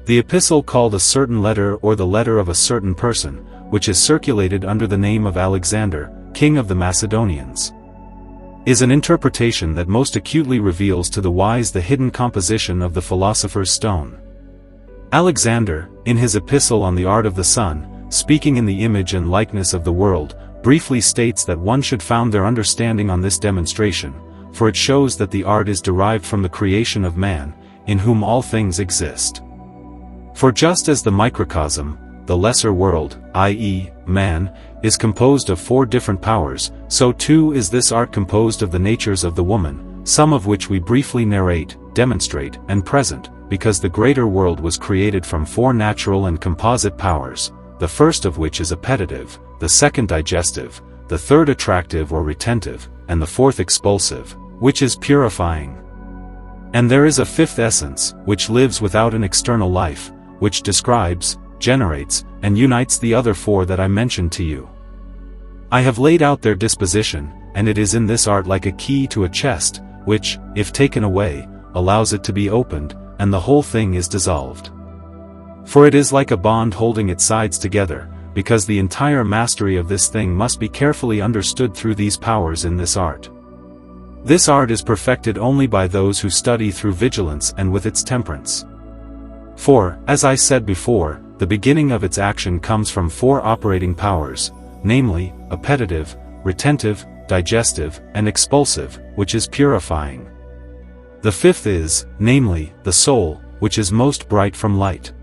The epistle called a certain letter or the letter of a certain person, which is circulated under the name of Alexander, king of the Macedonians, is an interpretation that most acutely reveals to the wise the hidden composition of the philosopher's stone. Alexander, in his epistle on the art of the sun, speaking in the image and likeness of the world, briefly states that one should found their understanding on this demonstration, for it shows that the art is derived from the creation of man, in whom all things exist. For just as the microcosm, the lesser world, i.e., man, is composed of 4 different powers, so too is this art composed of the natures of the woman, some of which we briefly narrate, demonstrate, and present, because the greater world was created from 4 natural and composite powers, the first of which is appetitive, the second digestive, the third attractive or retentive, and the fourth expulsive, which is purifying. And there is a 5th essence, which lives without an external life, which describes, generates, and unites the other 4 that I mentioned to you. I have laid out their disposition, and it is in this art like a key to a chest, which, if taken away, allows it to be opened, and the whole thing is dissolved. For it is like a bond holding its sides together, because the entire mastery of this thing must be carefully understood through these powers in this art. This art is perfected only by those who study through vigilance and with its temperance. For, as I said before, the beginning of its action comes from 4 operating powers, namely, appetitive, retentive, digestive, and expulsive, which is purifying. The 5th is, namely, the soul, which is most bright from light.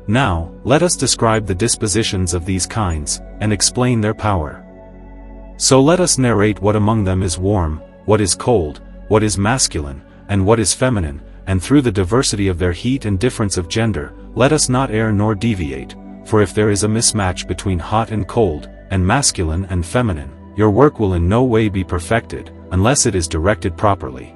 Now, let us describe the dispositions of these kinds, and explain their power. So let us narrate what among them is warm, what is cold, what is masculine, and what is feminine, and through the diversity of their heat and difference of gender, let us not err nor deviate, for if there is a mismatch between hot and cold, and masculine and feminine, your work will in no way be perfected, unless it is directed properly.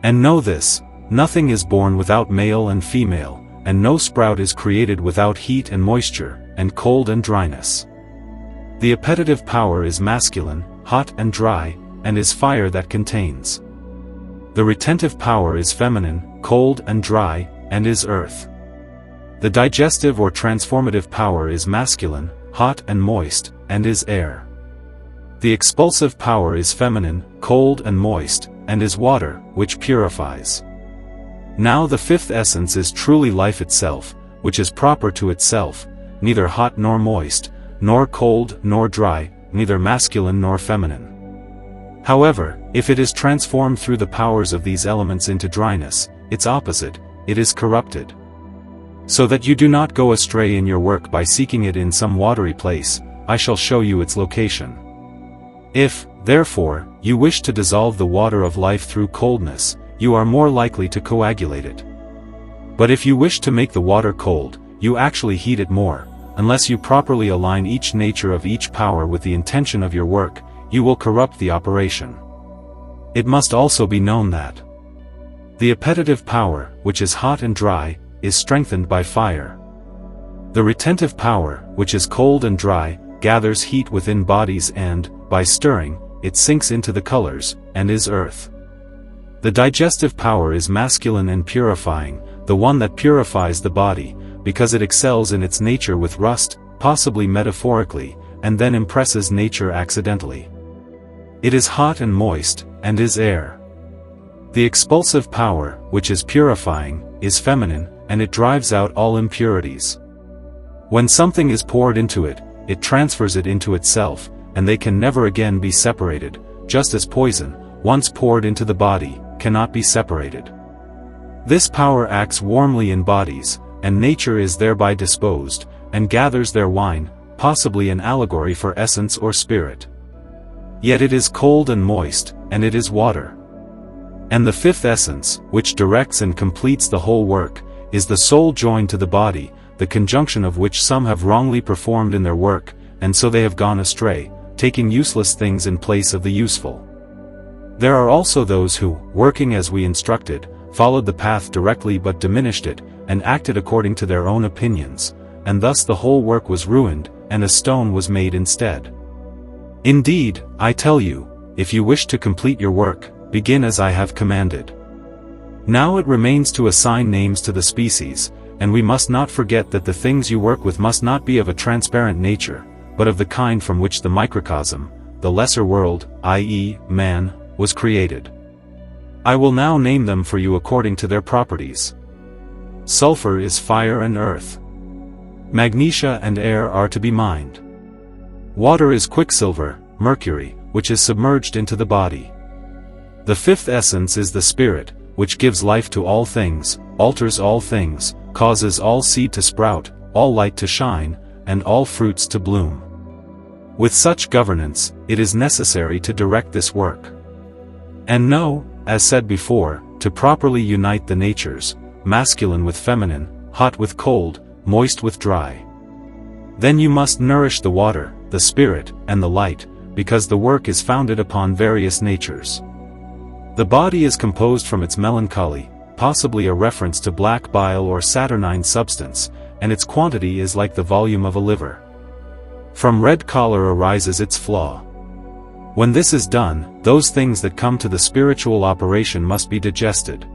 And know this, nothing is born without male and female, and no sprout is created without heat and moisture, and cold and dryness. The appetitive power is masculine, hot and dry, and is fire that contains. The retentive power is feminine, cold and dry, and is earth. The digestive or transformative power is masculine, hot and moist, and is air. The expulsive power is feminine, cold and moist, and is water, which purifies. Now the 5th essence is truly life itself, which is proper to itself, neither hot nor moist, nor cold nor dry, neither masculine nor feminine. However, if it is transformed through the powers of these elements into dryness, its opposite, it is corrupted. So that you do not go astray in your work by seeking it in some watery place, I shall show you its location. If, therefore, you wish to dissolve the water of life through coldness, you are more likely to coagulate it. But if you wish to make the water cold, you actually heat it more, unless you properly align each nature of each power with the intention of your work, you will corrupt the operation. It must also be known that the appetitive power, which is hot and dry, is strengthened by fire. The retentive power, which is cold and dry, gathers heat within bodies and, by stirring, it sinks into the colors, and is earth. The digestive power is masculine and purifying, the one that purifies the body, because it excels in its nature with rust, possibly metaphorically, and then impresses nature accidentally. It is hot and moist, and is air. The expulsive power, which is purifying, is feminine, and it drives out all impurities. When something is poured into it, it transfers it into itself, and they can never again be separated, just as poison, once poured into the body, cannot be separated. This power acts warmly in bodies, and nature is thereby disposed, and gathers their wine, possibly an allegory for essence or spirit. Yet it is cold and moist, and it is water. And the 5th essence, which directs and completes the whole work, is the soul joined to the body, the conjunction of which some have wrongly performed in their work, and so they have gone astray, taking useless things in place of the useful. There are also those who, working as we instructed, followed the path directly but diminished it, and acted according to their own opinions, and thus the whole work was ruined, and a stone was made instead. Indeed, I tell you, if you wish to complete your work, begin as I have commanded. Now it remains to assign names to the species, and we must not forget that the things you work with must not be of a transparent nature, but of the kind from which the microcosm, the lesser world, i.e., man, was created. I will now name them for you according to their properties. Sulfur is fire and earth. Magnesia and air are to be mined. Water is quicksilver, mercury, which is submerged into the body. The fifth essence is the spirit, which gives life to all things, alters all things, causes all seed to sprout, all light to shine, and all fruits to bloom. With such governance, it is necessary to direct this work. And know, as said before, to properly unite the natures, masculine with feminine, hot with cold, moist with dry. Then you must nourish the water, the spirit, and the light, because the work is founded upon various natures. The body is composed from its melancholy, possibly a reference to black bile or saturnine substance, and its quantity is like the volume of a liver. From red choler arises its flaw. When this is done, those things that come to the spiritual operation must be digested.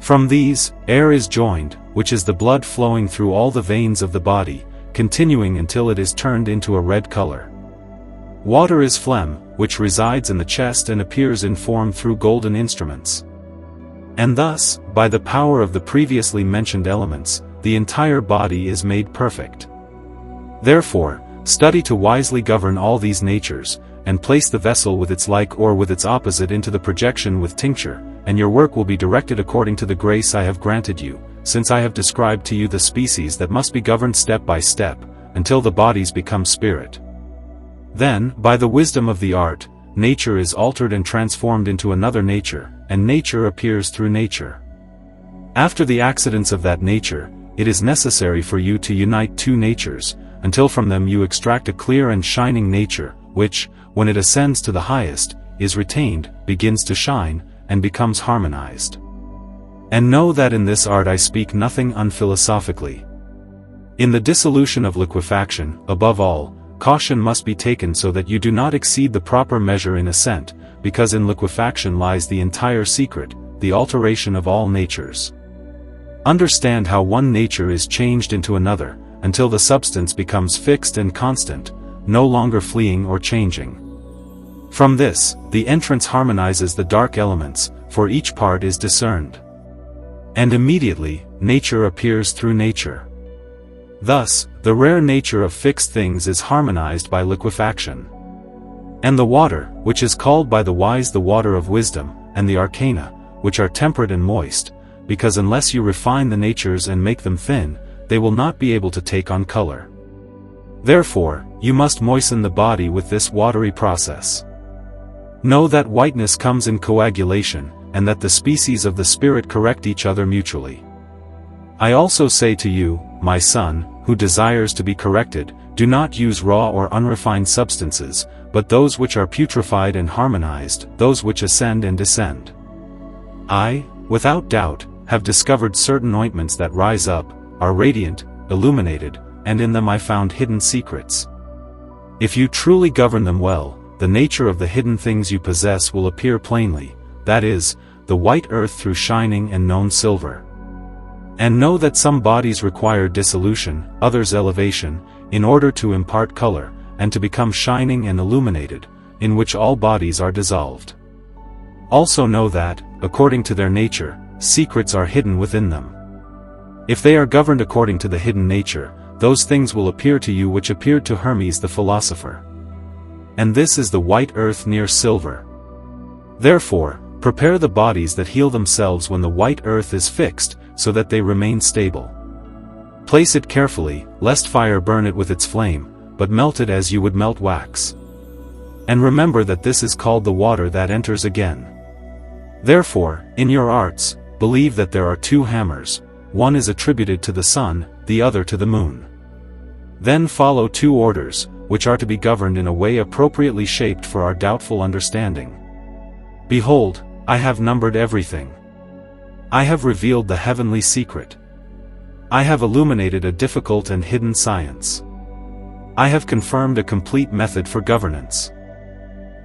From these, air is joined, which is the blood flowing through all the veins of the body, continuing until it is turned into a red color. Water is phlegm, which resides in the chest and appears in form through golden instruments. And thus, by the power of the previously mentioned elements, the entire body is made perfect. Therefore, study to wisely govern all these natures, and place the vessel with its like or with its opposite into the projection with tincture, and your work will be directed according to the grace I have granted you, since I have described to you the species that must be governed step by step, until the bodies become spirit. Then, by the wisdom of the art, nature is altered and transformed into another nature, and nature appears through nature. After the accidents of that nature, it is necessary for you to unite two natures, until from them you extract a clear and shining nature, which, when it ascends to the highest, is retained, begins to shine, and becomes harmonized. And know that in this art I speak nothing unphilosophically. In the dissolution of liquefaction, above all, caution must be taken so that you do not exceed the proper measure in ascent, because in liquefaction lies the entire secret, the alteration of all natures. Understand how one nature is changed into another, until the substance becomes fixed and constant, no longer fleeing or changing. From this, the entrance harmonizes the dark elements, for each part is discerned. And immediately, nature appears through nature. Thus, the rare nature of fixed things is harmonized by liquefaction. And the water, which is called by the wise the water of wisdom, and the arcana, which are temperate and moist, because unless you refine the natures and make them thin, they will not be able to take on color. Therefore, you must moisten the body with this watery process. Know that whiteness comes in coagulation, and that the species of the spirit correct each other mutually. I also say to you, my son, who desires to be corrected, do not use raw or unrefined substances, but those which are putrefied and harmonized, those which ascend and descend. I, without doubt, have discovered certain ointments that rise up, are radiant, illuminated, and in them I found hidden secrets. If you truly govern them well, the nature of the hidden things you possess will appear plainly, that is, the white earth through shining and known silver. And know that some bodies require dissolution, others elevation, in order to impart color, and to become shining and illuminated, in which all bodies are dissolved. Also know that, according to their nature, secrets are hidden within them. If they are governed according to the hidden nature, those things will appear to you which appeared to Hermes the philosopher. And this is the white earth near silver. Therefore, prepare the bodies that heal themselves when the white earth is fixed, so that they remain stable. Place it carefully, lest fire burn it with its flame, but melt it as you would melt wax. And remember that this is called the water that enters again. Therefore, in your arts, believe that there are two hammers, one is attributed to the sun, the other to the moon. Then follow two orders, which are to be governed in a way appropriately shaped for our doubtful understanding. Behold, I have numbered everything. I have revealed the heavenly secret. I have illuminated a difficult and hidden science. I have confirmed a complete method for governance.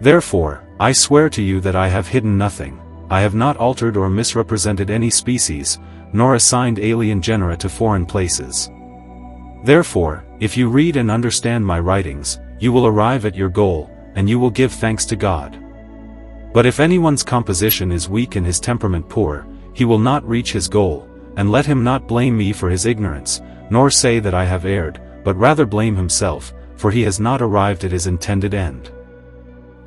Therefore, I swear to you that I have hidden nothing, I have not altered or misrepresented any species, nor assigned alien genera to foreign places. Therefore, if you read and understand my writings, you will arrive at your goal, and you will give thanks to God. But if anyone's composition is weak and his temperament poor, he will not reach his goal, and let him not blame me for his ignorance, nor say that I have erred, but rather blame himself, for he has not arrived at his intended end.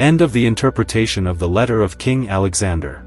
End of the interpretation of the letter of King Alexander.